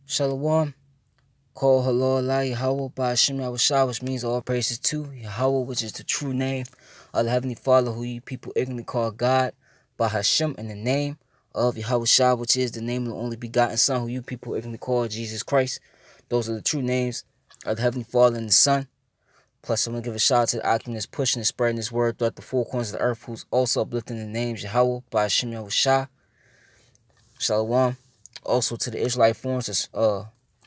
Shalom. Call Halal Allah Yahweh by Hashem Yahushua, which means all praises to Yahweh, which is the true name of the Heavenly Father, who you people ignorantly call God, by Hashem, in the name of Yahushua, which is the name of the only begotten Son, who you people ignorantly call Jesus Christ. Those are the true names of the Heavenly Father and the Son. Plus, I'm going to give a shout out to the Akim that's pushing and spreading this word throughout the four corners of the earth, who's also uplifting the names Yahweh by Hashem Yahushua. Shalom. Also to the Israelite forms,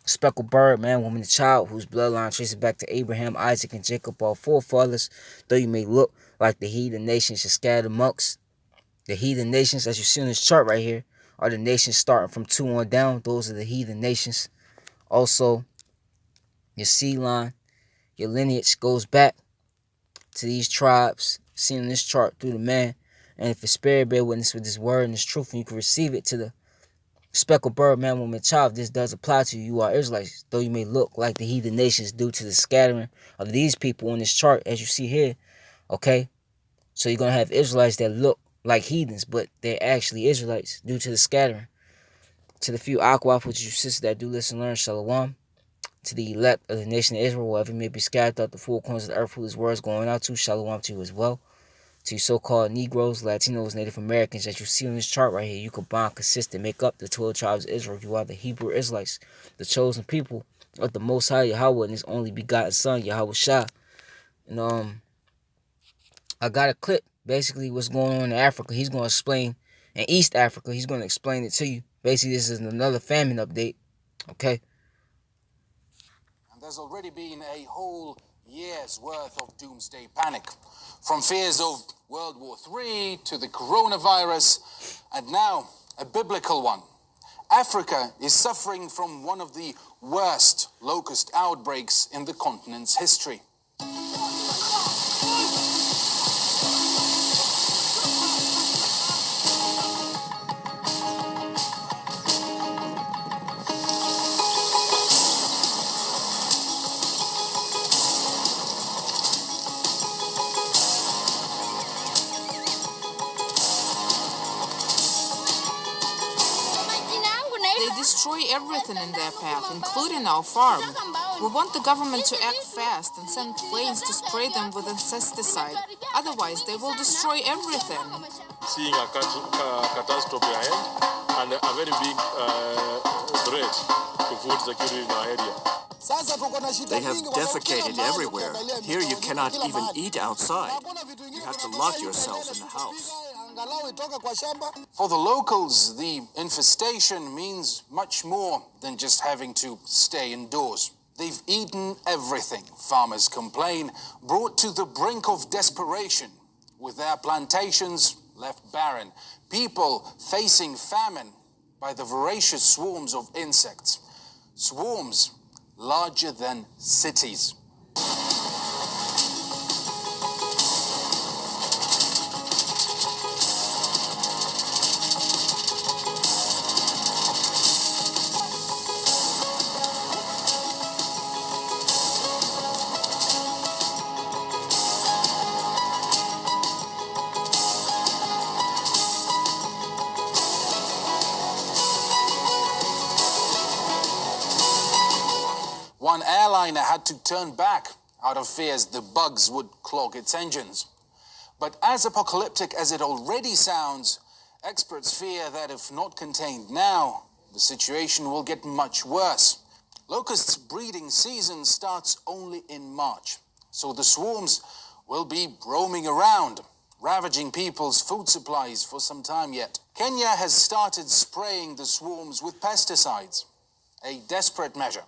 speckled bird, man, woman, and child, whose bloodline traces back to Abraham, Isaac, and Jacob, our forefathers. Though you may look like the heathen nations you're scattered amongst, the heathen nations, as you see on this chart right here, are the nations starting from 2 on down. Those are the heathen nations. Also, your seed line, your lineage goes back to these tribes, seen on this chart through the man. And if a spirit bear witness with this word and this truth, and you can receive it to the speckled bird, man, woman, child, this does apply to you. You are Israelites, though you may look like the heathen nations due to the scattering of these people on this chart, as you see here. Okay, so you're gonna have Israelites that look like heathens, but they're actually Israelites due to the scattering. To the few Aquaf, which you sisters that do listen and learn, Shalom. To the elect of the nation of Israel, wherever you may be scattered throughout the four corners of the earth, who this word is going out to, Shalom to you as well. To you so-called Negroes, Latinos, Native Americans that you see on this chart right here, you combine, consist, and make up the 12 tribes of Israel. You are the Hebrew Israelites, the chosen people of the Most High Yahweh and His only begotten Son, Yahweh Shah. And I got a clip, basically what's going on in Africa. He's going to explain, in East Africa, he's going to explain it to you. Basically, this is another famine update, okay? And there's already been a whole year's worth of doomsday panic, from fears of World War III to the coronavirus, and now a biblical one. Africa is suffering from one of the worst locust outbreaks in the continent's history. They destroy everything in their path, including our farm. We want the government to act fast and send planes to spray them with insecticide. Otherwise, they will destroy everything. Seeing a catastrophe ahead and a very big threat to food security in our area. They have defecated everywhere. Here you cannot even eat outside. You have to lock yourself in the house. For the locals, the infestation means much more than just having to stay indoors. They've eaten everything, farmers complain, brought to the brink of desperation, with their plantations left barren, people facing famine by the voracious swarms of insects, swarms larger than cities. One airliner had to turn back out of fears the bugs would clog its engines. But as apocalyptic as it already sounds, experts fear that if not contained now, the situation will get much worse. Locusts' breeding season starts only in March, so the swarms will be roaming around, ravaging people's food supplies for some time yet. Kenya has started spraying the swarms with pesticides, a desperate measure,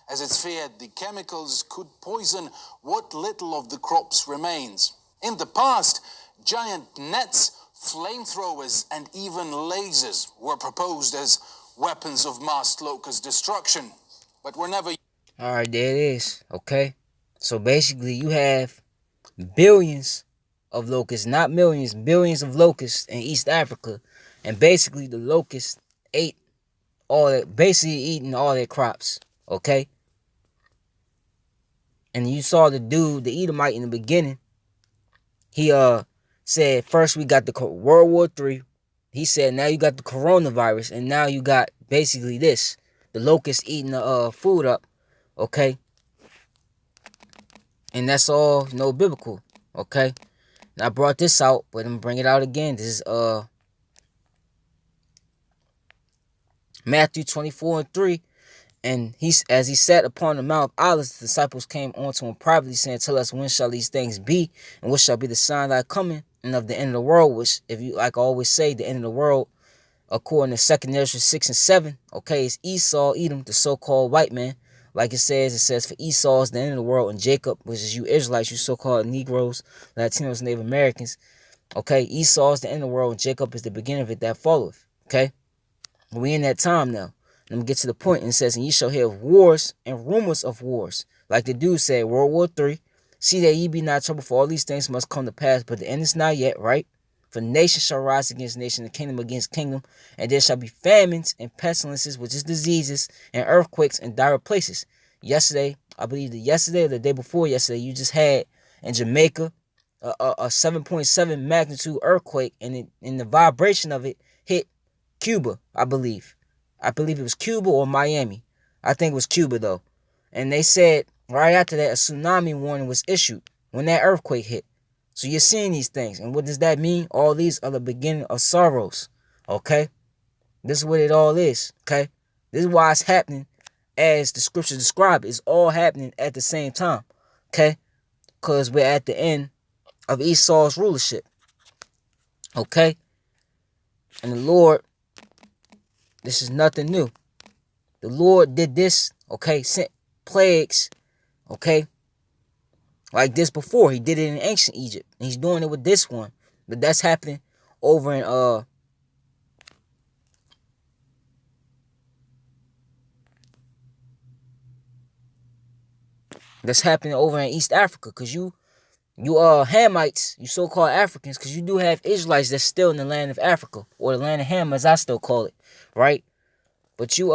as it's feared the chemicals could poison what little of the crops remains. In the past, giant nets, flamethrowers, and even lasers were proposed as weapons of mass locust destruction, but were never... All right, there it is, okay? So basically, you have billions of locusts, not millions, billions of locusts in East Africa, and basically the locusts ate all that, basically eating all their crops, okay? And you saw the dude, the Edomite in the beginning, he said first we got the World War III. He said now you got the coronavirus, and now you got basically this. the locust eating the food up, okay? And that's all, biblical, okay? And I brought this out, but I'm gonna bring it out again. This is Matthew 24:3. And as he sat upon the Mount of Olives, the disciples came unto him privately, saying, Tell us, when shall these things be? And what shall be the sign of thy coming and of the end of the world? Which, if you, like I always say, the end of the world, according to 2 Ezra 6 and 7, okay, is Esau, Edom, the so-called white man. Like it says, for Esau is the end of the world, and Jacob, which is you Israelites, you so-called Negroes, Latinos, Native Americans, okay, Esau is the end of the world, and Jacob is the beginning of it that followeth, okay? We in that time now. Let me get to the point. And it says, and ye shall hear of wars and rumors of wars. Like the dude said, World War III. See that ye be not troubled, for all these things must come to pass, but the end is not yet, right? For nation shall rise against nation, and kingdom against kingdom, and there shall be famines and pestilences, which is diseases, and earthquakes in dire places. Yesterday, I believe yesterday or the day before yesterday, you just had in Jamaica a 7.7 magnitude earthquake, and the vibration of it hit Cuba, I believe. I believe it was Cuba or Miami. I think it was Cuba, though. And they said right after that, a tsunami warning was issued when that earthquake hit. So you're seeing these things. And what does that mean? All these are the beginning of sorrows. Okay? This is what it all is. Okay? This is why it's happening as the scriptures describe it. It's all happening at the same time. Okay? Because we're at the end of Esau's rulership. Okay? And the Lord, this is nothing new. The Lord did this, okay, sent plagues, okay, like this before. He did it in ancient Egypt, and he's doing it with this one. But that's happening over in East Africa, because you Hamites, you so-called Africans, because you do have Israelites that's still in the land of Africa, or the land of Ham, as I still call it, right? But you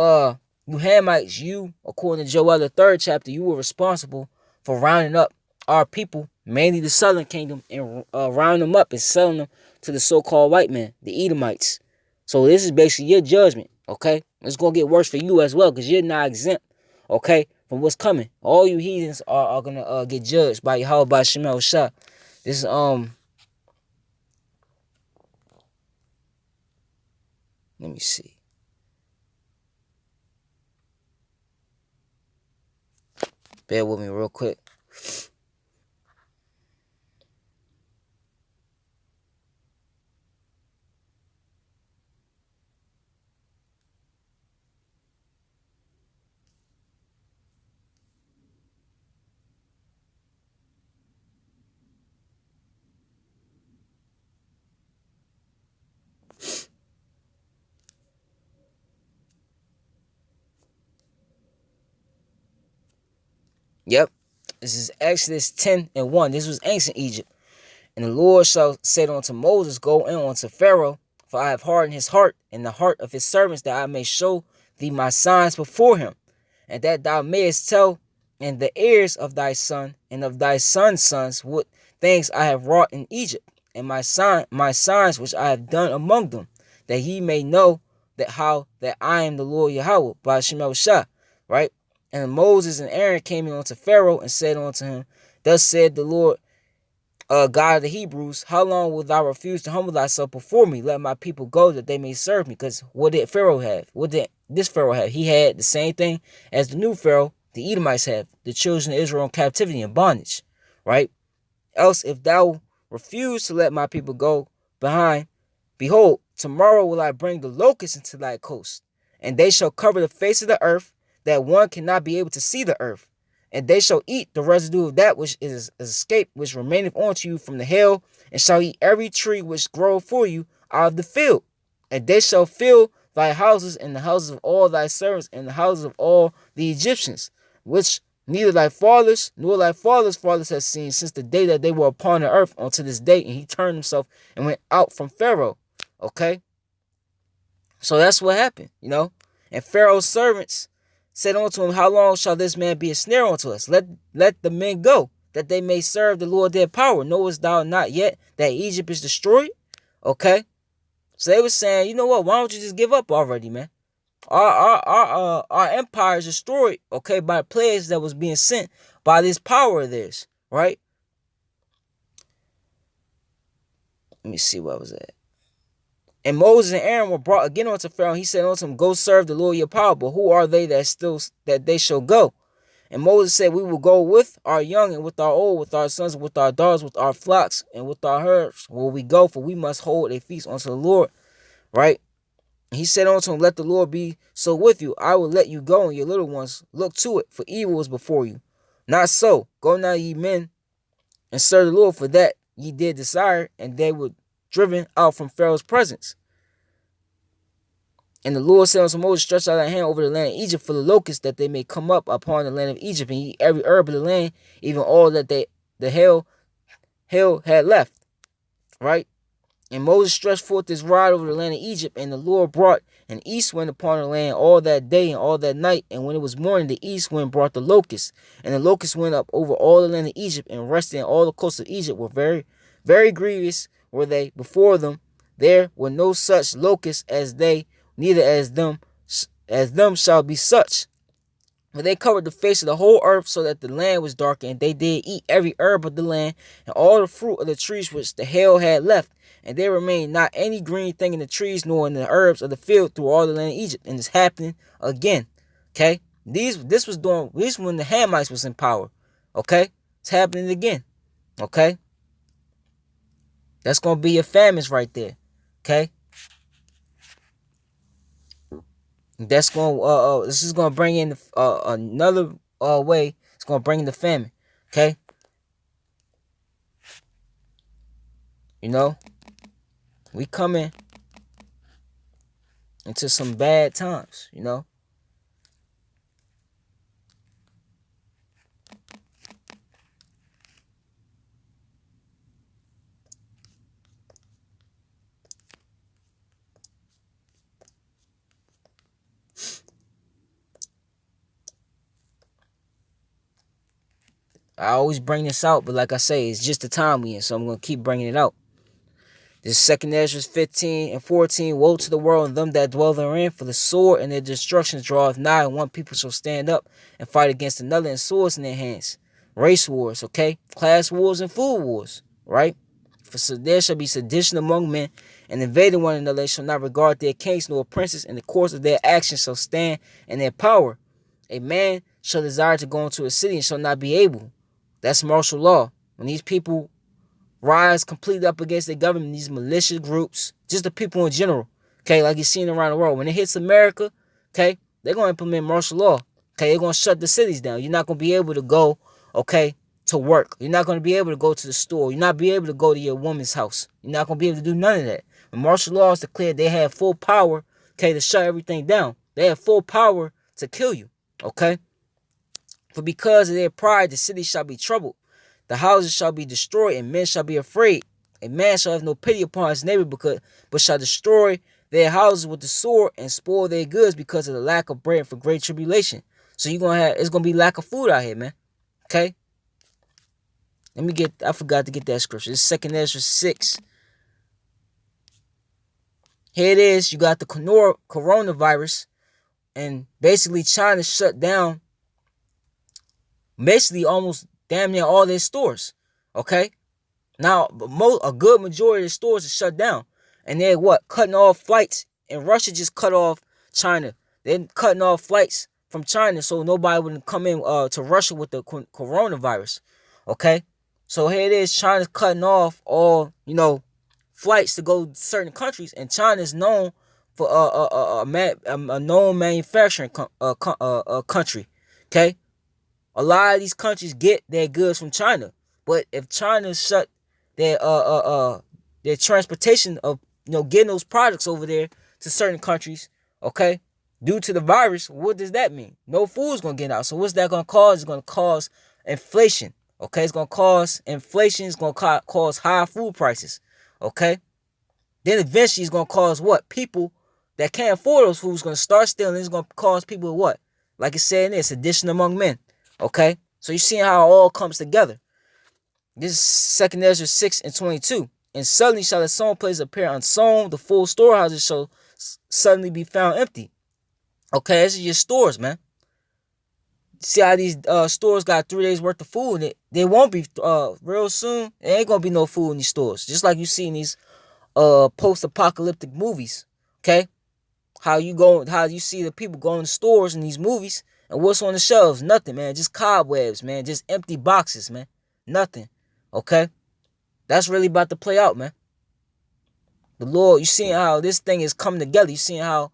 Hamites, according to Joel the 3rd chapter, you were responsible for rounding up our people, mainly the southern kingdom, and rounding them up and selling them to the so-called white man, the Edomites. So this is basically your judgment, okay? It's going to get worse for you as well, because you're not exempt, okay, from what's coming. All you heathens are going to get judged by Yahweh, by Shemel Shah. This is, let me see. Bear with me real quick. Yep. This is Exodus 10 and 1. This was ancient Egypt. And the Lord shall say unto Moses, Go in unto Pharaoh, for I have hardened his heart and the heart of his servants, that I may show thee my signs before him, and that thou mayest tell in the ears of thy son and of thy son's sons what things I have wrought in Egypt, and my signs which I have done among them, that he may know that I am the Lord Yahweh, by Shemel Shah, right? And Moses and Aaron came in unto Pharaoh and said unto him, Thus said the Lord, God of the Hebrews, how long wilt thou refuse to humble thyself before me? Let my people go, that they may serve me. Because what did Pharaoh have? What did this Pharaoh have? He had the same thing as the new Pharaoh, the Edomites have, the children of Israel in captivity and bondage, right? Else, if thou refuse to let my people go behind, behold, tomorrow will I bring the locusts into thy coast, and they shall cover the face of the earth, that one cannot be able to see the earth. And they shall eat the residue of that which is escaped, which remaineth unto you from the hail, and shall eat every tree which groweth for you out of the field. And they shall fill thy houses, and the houses of all thy servants, and the houses of all the Egyptians, which neither thy fathers nor thy fathers' fathers have seen, since the day that they were upon the earth unto this day. And he turned himself and went out from Pharaoh. Okay? So that's what happened, And Pharaoh's servants said unto him, How long shall this man be a snare unto us? Let the men go, that they may serve the Lord their power. Knowest thou not yet that Egypt is destroyed? Okay? So they were saying, you know what? Why don't you just give up already, man? Our empire is destroyed, okay, by plagues that was being sent by this power of theirs, right? Let me see what was that. And Moses and Aaron were brought again unto Pharaoh. He said unto him, Go serve the Lord your power, but who are they that they shall go? And Moses said, We will go with our young and with our old, with our sons, with our daughters, with our flocks, and with our herds will we go, for we must hold a feast unto the Lord, right? And he said unto him, Let the Lord be so with you. I will let you go, and your little ones look to it, for evil is before you. Not so. Go now, ye men, and serve the Lord, for that ye did desire, and they were driven out from Pharaoh's presence. And the Lord said unto Moses, Stretch out thy hand over the land of Egypt for the locusts, that they may come up upon the land of Egypt, and eat every herb of the land, even all that the hail had left. Right? And Moses stretched forth his rod over the land of Egypt, and the Lord brought an east wind upon the land all that day and all that night. And when it was morning, the east wind brought the locusts. And the locusts went up over all the land of Egypt, and rested in all the coasts of Egypt. Were very, very grievous were they before them. There were no such locusts as they, neither as them shall be such. For they covered the face of the whole earth, so that the land was darkened, and they did eat every herb of the land, and all the fruit of the trees which the hail had left. And there remained not any green thing in the trees, nor in the herbs of the field through all the land of Egypt. And it's happening again. Okay? This when the Hamites was in power. Okay? It's happening again. Okay? That's gonna be your famines right there. Okay? That's going this is gonna bring in another way. It's gonna bring in the famine. Okay? You know? We coming into some bad times, you know. I always bring this out, but like I say, it's just the time we in, so I'm gonna keep bringing it out. This is 2 Ezra 15 and 14. Woe to the world and them that dwell therein, for the sword and their destruction draweth nigh, and one people shall stand up and fight against another, and swords in their hands. Race wars, okay? Class wars and food wars, right? For so there shall be sedition among men, and invading one another. They shall not regard their kings nor princes, and the course of their actions shall stand in their power. A man shall desire to go into a city and shall not be able. That's martial law. When these people rise completely up against their government, these militia groups, just the people in general, okay, like you're seeing around the world. When it hits America, okay, they're going to implement martial law. Okay, they're going to shut the cities down. You're not going to be able to go, okay, to work. You're not going to be able to go to the store. You're not be able to go to your woman's house. You're not going to be able to do none of that. When martial law is declared, they have full power, okay, to shut everything down. They have full power to kill you, okay? For because of their pride, the city shall be troubled. The houses shall be destroyed, and men shall be afraid. A man shall have no pity upon his neighbor, but shall destroy their houses with the sword and spoil their goods because of the lack of bread for great tribulation. So it's gonna be lack of food out here, man. Okay? I forgot to get that scripture. It's 2 Ezra 6. Here it is. You got the coronavirus, and basically China shut down basically almost damn near all their stores. Okay? Now, a good majority of the stores are shut down. And they're cutting off flights. And Russia just cut off China. They're cutting off flights from China so nobody wouldn't come in to Russia with the coronavirus. Okay? So here it is. China's cutting off all, flights to go to certain countries. And China's known for a known manufacturing country. Okay? A lot of these countries get their goods from China. But if China shut their transportation of getting those products over there to certain countries, okay, due to the virus, what does that mean? No food's gonna get out. So what's that gonna cause? It's gonna cause inflation. Okay, it's gonna cause inflation. It's gonna cause high food prices. Okay, then eventually it's gonna cause what? People that can't afford those foods gonna start stealing. It's gonna cause people what? Like it said in there, sedition among men. Okay, so you're seeing how it all comes together. This is 2 Ezra 6 and 22. And suddenly shall the sown place appear unsown, the full storehouses shall suddenly be found empty. Okay, this is your stores, man. See how these stores got 3 days worth of food in it. They won't be real soon. There ain't gonna be no food in these stores. Just like you see in these post-apocalyptic movies. Okay, how you see the people going to stores in these movies, and what's on the shelves? Nothing, man. Just cobwebs, man. Just empty boxes, man. Nothing. Okay, that's really about to play out, man. The Lord, you seeing how this thing is coming together. You seeing how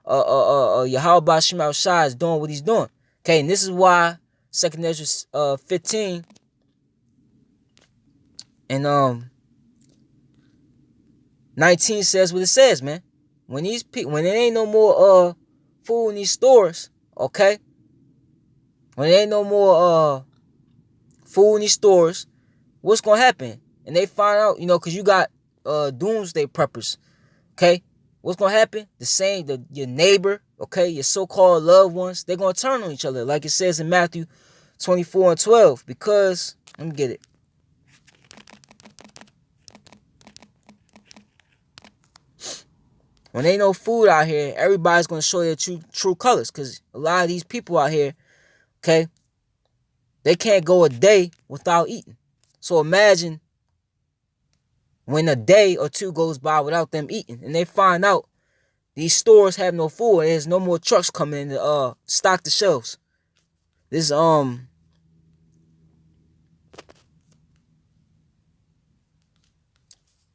Yahweh Shema Shai is doing what he's doing. Okay, and this is why 2nd Ezra 15 and 19 says what it says, man. When there ain't no more food in these stores, okay? When there ain't no more food in these stores, what's gonna happen? And they find out, cause you got doomsday preppers, okay? What's gonna happen? Your neighbor, okay, your so-called loved ones, they're gonna turn on each other, like it says in Matthew 24:12. Because let me get it. When ain't no food out here, everybody's gonna show their true colors. Cause a lot of these people out here, okay, they can't go a day without eating. So imagine when a day or two goes by without them eating, and they find out these stores have no food, and there's no more trucks coming in to stock the shelves. This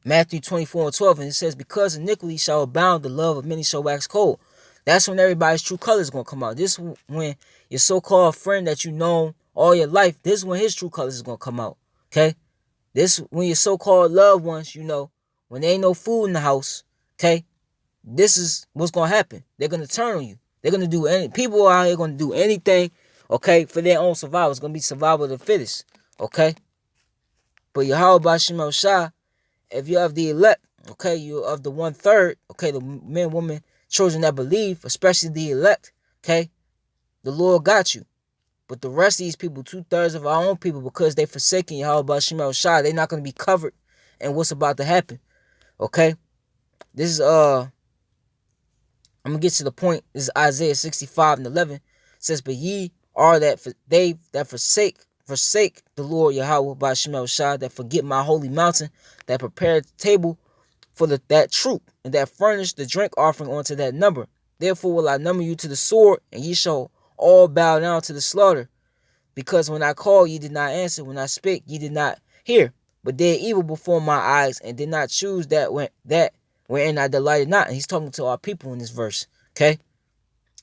Matthew 24:12, and it says, because iniquity shall abound, the love of many shall wax cold. That's when everybody's true colors gonna come out. This when your so-called friend that you known all your life, this is when his true colors is gonna come out. Okay? This when your so-called loved ones, when there ain't no food in the house, okay, this is what's gonna happen. They're gonna turn on you. They're gonna do people out here gonna do anything, okay, for their own survival. It's gonna be survival of the fittest, okay? But Yahweh Shema Shai, if you're of the elect, okay, you're of the 1/3, okay, the men, women, children that believe, especially the elect, okay, the Lord got you. But the rest of these people, 2/3 of our own people, because they forsaken Yahweh Shema Shai, they're not going to be covered in what's about to happen, okay? This is, I'm going to get to the point. This is Isaiah 65:11. It says, but ye are they that forsake the Lord Yahweh by Shema Shai, that forget my holy mountain, that prepared the table for that troop, and that furnished the drink offering unto that number. Therefore will I number you to the sword, and ye shall all bow down to the slaughter. Because when I called, ye did not answer. When I spake, ye did not hear. But did evil before my eyes, and did not choose that wherein I delighted not. And he's talking to our people in this verse, okay?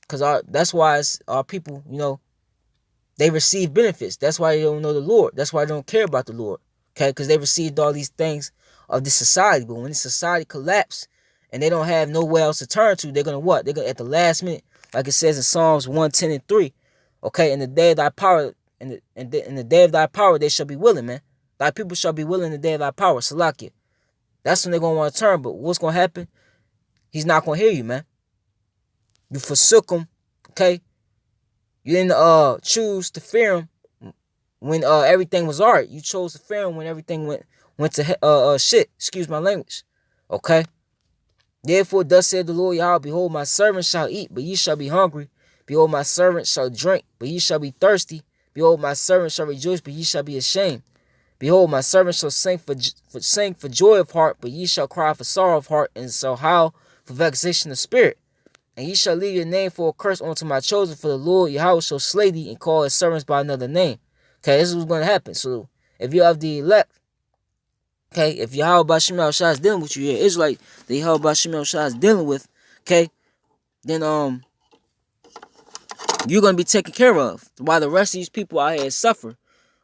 Because that's why our people, they receive benefits. That's why they don't know the Lord. That's why they don't care about the Lord. Okay, because they received all these things of this society. But when this society collapse and they don't have nowhere else to turn to, they're gonna what? They're gonna at the last minute, like it says in Psalms 110:3. Okay, in the day of thy power, in the day of thy power, they shall be willing, man. Thy people shall be willing in the day of thy power. Salakia. That's when they're gonna want to turn. But what's gonna happen? He's not gonna hear you, man. You forsook him. Okay. You didn't choose to fear him when everything was alright. You chose to fear him when everything went to shit. Excuse my language. Okay. Therefore, thus said the Lord Yahweh, behold, my servant shall eat, but ye shall be hungry. Behold, my servant shall drink, but ye shall be thirsty. Behold, my servant shall rejoice, but ye shall be ashamed. Behold, my servant shall sing for joy of heart, but ye shall cry for sorrow of heart, and shall howl for vexation of spirit. And ye shall leave your name for a curse unto my chosen, for the Lord Yahweh shall slay thee and call his servants by another name. Okay, this is what's going to happen. So, if you're of the elect, okay, if Yahweh Shema Shai is dealing with you, you're Israelite, that Yahweh Shema Shai is dealing with, okay, then you're going to be taken care of, while the rest of these people out here suffer.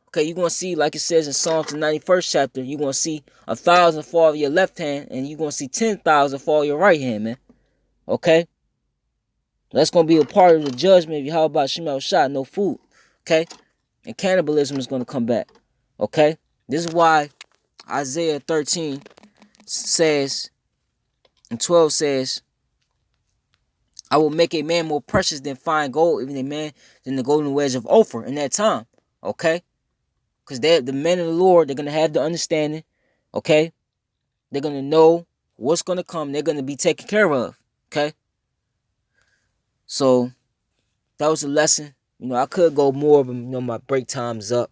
Okay, you're going to see, like it says in Psalms the 91st chapter, you're going to see 1,000 fall of your left hand, and you're going to see 10,000 fall of your right hand, man. Okay? That's going to be a part of the judgment of Yahweh Shema Shai, no food. Okay? And cannibalism is going to come back. Okay? This is why Isaiah 13 says, and 12 says, I will make a man more precious than fine gold, even a man than the golden wedge of Ophir in that time. Okay? Because the men of the Lord, they're going to have the understanding. Okay? They're going to know what's going to come. They're going to be taken care of. Okay? So that was a lesson. I could go more, but my break time's up.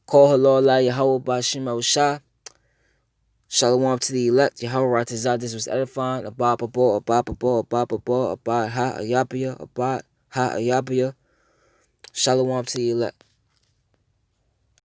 Call halal la Yahweh Bashim Shah. Shalom to the elect. Yahweh Ratazah. This was edifying. Abad Babo, Abad Babo, Abad Babo, Abad Ha Ayabia, Abad Ha Ayabia. Shalom to the elect.